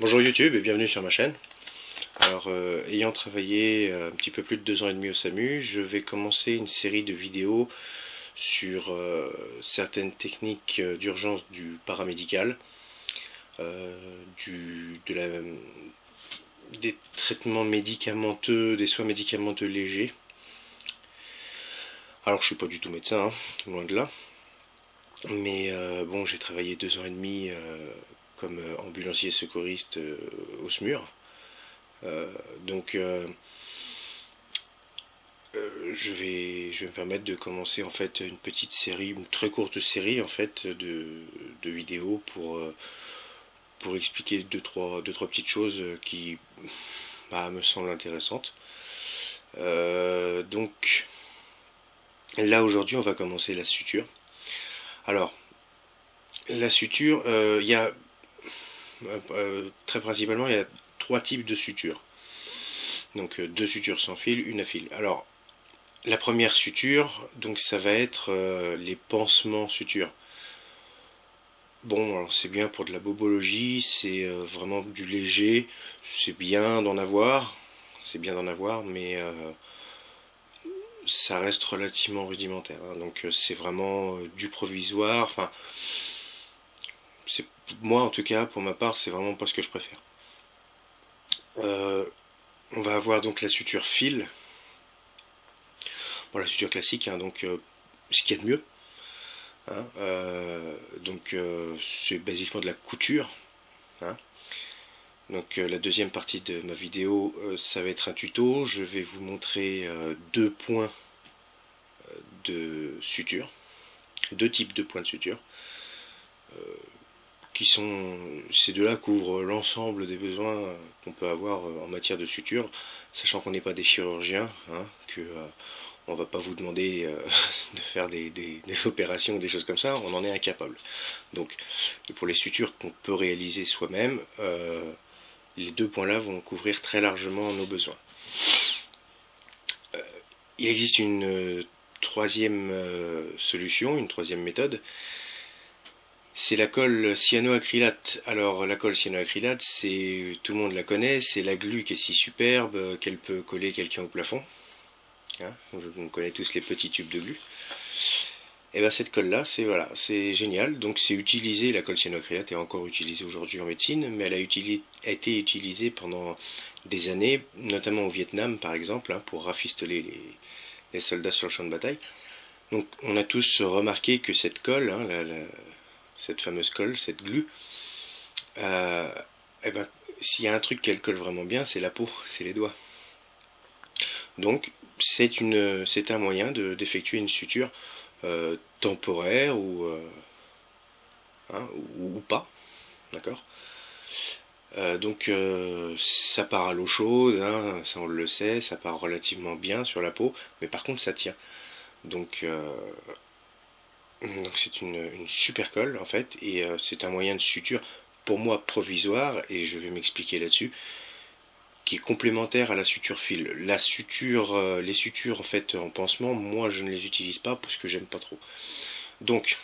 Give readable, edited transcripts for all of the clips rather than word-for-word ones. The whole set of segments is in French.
Bonjour YouTube et bienvenue sur ma chaîne. Alors, ayant travaillé un petit peu plus de 2 ans et demi au SAMU, je vais commencer une série de vidéos sur certaines techniques d'urgence du paramédical, euh, de des traitements médicamenteux, des soins médicamenteux légers. Alors, je suis pas du tout médecin, hein, loin de là, mais bon, j'ai travaillé 2 ans et demi comme ambulancier secouriste au SMUR. Donc je vais me permettre de commencer en fait une petite série, une très courte série en fait de vidéos pour expliquer deux, trois petites choses qui me semblent intéressantes. Donc là aujourd'hui on va commencer la suture. Alors la suture, il y a très principalement il y a trois types de sutures. Donc deux sutures sans fil, une à fil. Alors la première suture, donc ça va être les pansements sutures. Bon, alors c'est bien pour de la bobologie, c'est vraiment du léger, c'est bien d'en avoir, mais ça reste relativement rudimentaire, hein. Donc c'est vraiment du provisoire. Enfin, c'est moi en tout cas, pour ma part, c'est vraiment pas ce que je préfère. Euh, on va avoir donc la suture fil, bon la suture classique, hein, donc ce qu'il y a de mieux. Hein, donc c'est basiquement de la couture. Hein. Donc la deuxième partie de ma vidéo, ça va être un tuto. Je vais vous montrer deux points de suture, deux types de points de suture, qui sont ces deux-là couvrent l'ensemble des besoins qu'on peut avoir en matière de suture, sachant qu'on n'est pas des chirurgiens, hein, que on va pas vous demander de faire des opérations ou des choses comme ça, on en est incapable. Donc pour les sutures qu'on peut réaliser soi-même, les deux points-là vont couvrir très largement nos besoins. Il existe une troisième solution, une troisième méthode, c'est la colle cyanoacrylate. Alors la colle cyanoacrylate, c'est tout le monde la connaît, c'est la glu qui est si superbe qu'elle peut coller quelqu'un au plafond. Hein, on connaît tous les petits tubes de glu. Et bien cette colle-là, c'est voilà, c'est génial. Donc c'est utilisé, la colle cyanoacrylate est encore utilisée aujourd'hui en médecine, mais elle a été utilisée pendant des années, notamment au Vietnam par exemple, hein, pour rafistoler les soldats sur le champ de bataille. Donc on a tous remarqué que cette colle, hein, cette fameuse colle, cette glu, euh, eh ben, s'il y a un truc qu'elle colle vraiment bien, c'est la peau, c'est les doigts. Donc c'est un moyen d'effectuer une suture temporaire hein, ou pas, d'accord. Donc ça part à l'eau chaude, hein, ça on le sait, ça part relativement bien sur la peau, mais par contre ça tient. Donc c'est une super colle en fait, et c'est un moyen de suture pour moi provisoire, et je vais m'expliquer là-dessus, qui est complémentaire à la suture fil. Les sutures en fait en pansement, moi je ne les utilise pas parce que j'aime pas trop. Donc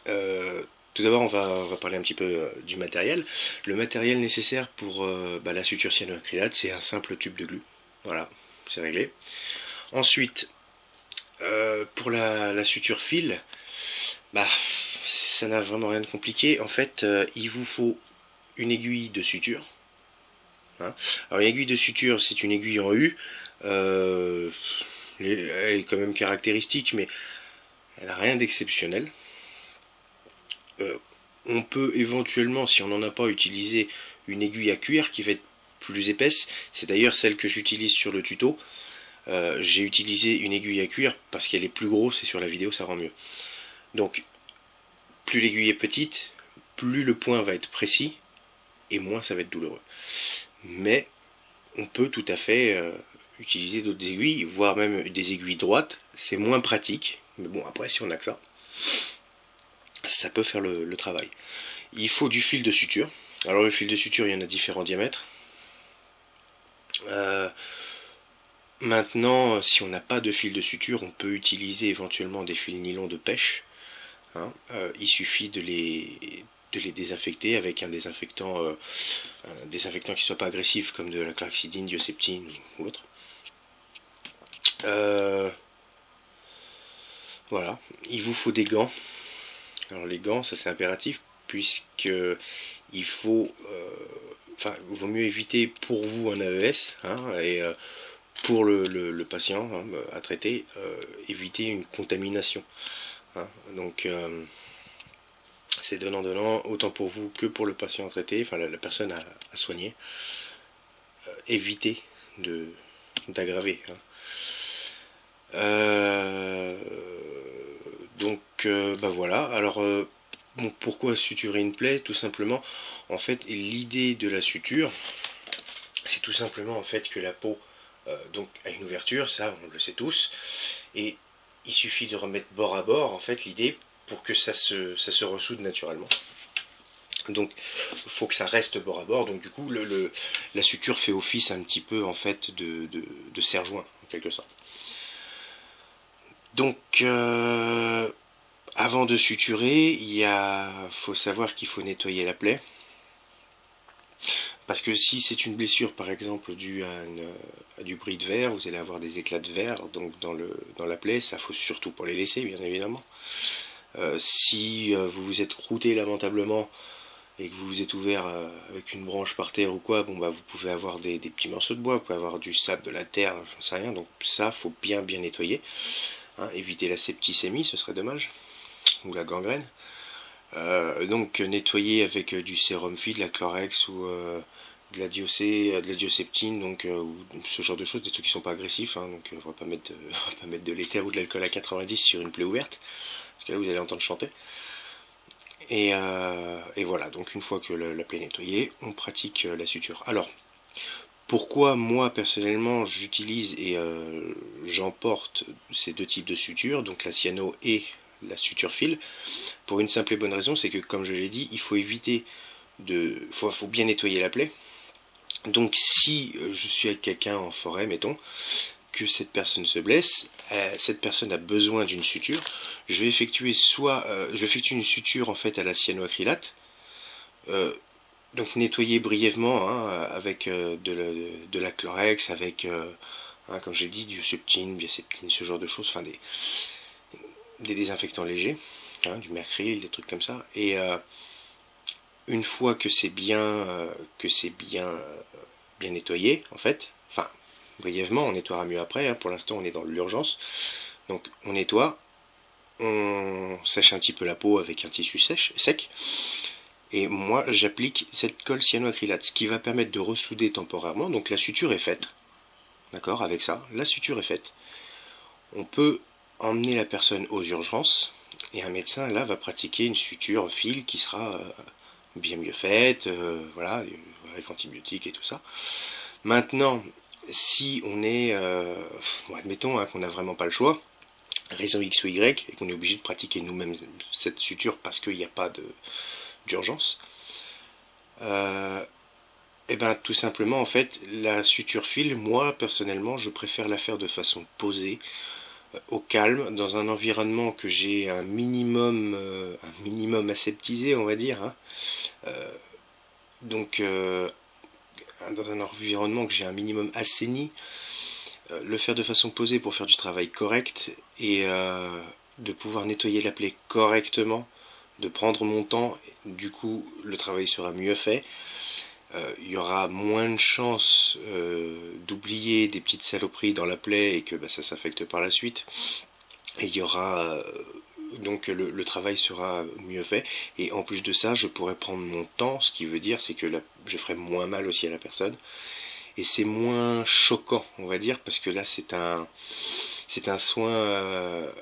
tout d'abord on va parler un petit peu du matériel. Le matériel nécessaire pour la suture cyanoacrylate, c'est un simple tube de glu. Voilà, c'est réglé. Ensuite, pour la suture fil, ça n'a vraiment rien de compliqué. En fait, il vous faut une aiguille de suture. Hein. Alors une aiguille de suture, c'est une aiguille en U. Elle est quand même caractéristique, mais elle n'a rien d'exceptionnel. Euh, on peut éventuellement, si on n'en a pas, utiliser une aiguille à cuir qui va être plus épaisse. C'est d'ailleurs celle que j'utilise sur le tuto. J'ai utilisé une aiguille à cuir parce qu'elle est plus grosse et sur la vidéo ça rend mieux. Donc plus l'aiguille est petite, plus le point va être précis et moins ça va être douloureux. Mais on peut tout à fait utiliser d'autres aiguilles, voire même des aiguilles droites. C'est moins pratique, mais bon après si on a que ça peut faire le travail. Il faut du fil de suture. Alors le fil de suture, il y en a différents diamètres. Euh, Maintenant, si on n'a pas de fil de suture, on peut utiliser éventuellement des fils nylon de pêche. Hein. Il suffit les désinfecter avec un désinfectant qui soit pas agressif, comme de la chlorhexidine, dioseptine ou autre. Voilà, il vous faut des gants. Alors les gants, ça c'est impératif, puisque il faut, il vaut mieux éviter pour vous un AES, hein, et pour le patient, hein, à traiter, éviter une contamination. Hein. Donc c'est donnant-donnant, autant pour vous que pour le patient à traiter, enfin la personne à soigner. Éviter d'aggraver. Hein. Voilà. Alors, pourquoi suturer une plaie? Tout simplement, en fait, l'idée de la suture, c'est tout simplement en fait que la peau a une ouverture, ça on le sait tous, et il suffit de remettre bord à bord, en fait, l'idée pour que ça se ressoude naturellement. Donc il faut que ça reste bord à bord, donc du coup la suture fait office un petit peu en fait de serre-joint en quelque sorte. Donc avant de suturer, faut savoir qu'il faut nettoyer la plaie. Parce que si c'est une blessure par exemple due à du bris de verre, vous allez avoir des éclats de verre donc dans la plaie, ça faut surtout pas les laisser bien évidemment. Si vous vous êtes croûté lamentablement et que vous vous êtes ouvert avec une branche par terre ou quoi, bon vous pouvez avoir des petits morceaux de bois, vous pouvez avoir du sable, de la terre, j'en sais rien, donc ça faut bien nettoyer. Hein, éviter la septicémie, ce serait dommage, ou la gangrène. Donc nettoyer avec du sérum phi, de la chlorex ou de la dioseptine, donc ou ce genre de choses, des trucs qui sont pas agressifs, hein, donc on va pas mettre de l'éther ou de l'alcool à 90 sur une plaie ouverte, parce que là vous allez entendre chanter. Et voilà, donc une fois que la plaie est nettoyée, on pratique la suture. Alors, pourquoi moi personnellement j'utilise et j'emporte ces deux types de sutures, donc la cyano et la suture fil? Pour une simple et bonne raison, c'est que comme je l'ai dit, il faut éviter faut bien nettoyer la plaie. Donc si je suis avec quelqu'un en forêt, mettons, que cette personne se blesse, cette personne a besoin d'une suture, je vais effectuer une suture en fait à la cyanoacrylate, donc nettoyer brièvement, hein, avec de la chlorex, avec hein, comme j'ai dit, du septine, biaseptine, ce genre de choses, enfin des désinfectants légers, hein, du mercryl, des trucs comme ça, et une fois que c'est bien nettoyé en fait, enfin brièvement, on nettoiera mieux après, hein, pour l'instant on est dans l'urgence, donc on nettoie, on sèche un petit peu la peau avec un tissu sec, et moi j'applique cette colle cyanoacrylate, ce qui va permettre de ressouder temporairement, donc la suture est faite, d'accord, avec ça, la suture est faite. On peut emmener la personne aux urgences, et un médecin là va pratiquer une suture fil qui sera bien mieux faite, voilà, avec antibiotiques et tout ça. Maintenant, si on est, admettons hein, qu'on n'a vraiment pas le choix, raison X ou Y, et qu'on est obligé de pratiquer nous-mêmes cette suture parce qu'il n'y a pas d'urgence, et ben tout simplement en fait la suture fil, moi personnellement je préfère la faire de façon posée, au calme, dans un environnement que j'ai un minimum aseptisé, on va dire, hein. Donc dans un environnement que j'ai un minimum assaini, le faire de façon posée pour faire du travail correct et de pouvoir nettoyer la plaie correctement, de prendre mon temps, du coup le travail sera mieux fait. Il y aura moins de chances d'oublier des petites saloperies dans la plaie et que ça s'affecte par la suite. Et il y aura donc le travail sera mieux fait, et en plus de ça je pourrais prendre mon temps, ce qui veut dire c'est que je ferai moins mal aussi à la personne, et c'est moins choquant on va dire, parce que là c'est un soin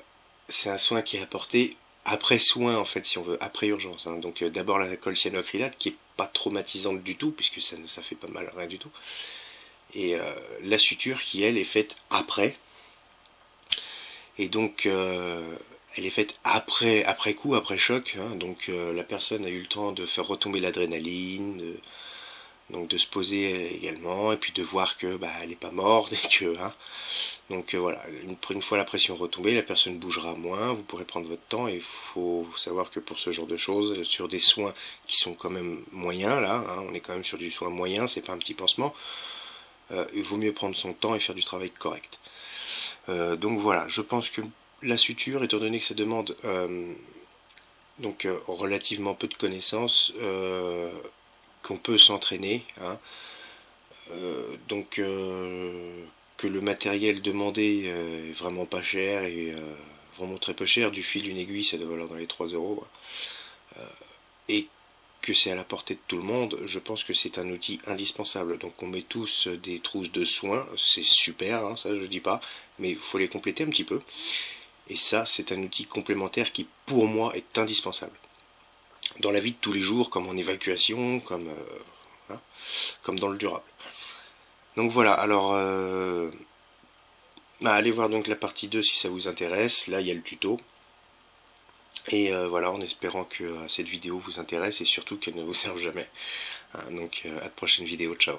qui est apporté après soin en fait, si on veut, après urgence, hein. Donc d'abord la colle cyanoacrylate qui est pas traumatisante du tout puisque ça fait pas mal, rien du tout, et la suture qui elle est faite après, et donc elle est faite après coup, après choc, hein, donc la personne a eu le temps de faire retomber l'adrénaline, Donc de se poser également, et puis de voir que elle n'est pas morte, et que donc voilà, une fois la pression retombée, la personne bougera moins, vous pourrez prendre votre temps, et il faut savoir que pour ce genre de choses, sur des soins qui sont quand même moyens là, on est quand même sur du soin moyen, c'est pas un petit pansement, il vaut mieux prendre son temps et faire du travail correct. Donc voilà, je pense que la suture, étant donné que ça demande relativement peu de connaissances, qu'on peut s'entraîner, que le matériel demandé est vraiment pas cher et vraiment très peu cher, du fil, une aiguille, ça doit valoir dans les 3 euros, et que c'est à la portée de tout le monde, je pense que c'est un outil indispensable. Donc on met tous des trousses de soins, c'est super, ça je dis pas, mais il faut les compléter un petit peu. Et ça, c'est un outil complémentaire qui, pour moi, est indispensable. Dans la vie de tous les jours, comme en évacuation, comme dans le durable. Donc voilà, alors allez voir donc la partie 2 si ça vous intéresse. Là, il y a le tuto. Et voilà, en espérant que cette vidéo vous intéresse et surtout qu'elle ne vous serve jamais. Donc à de prochaine vidéo, ciao.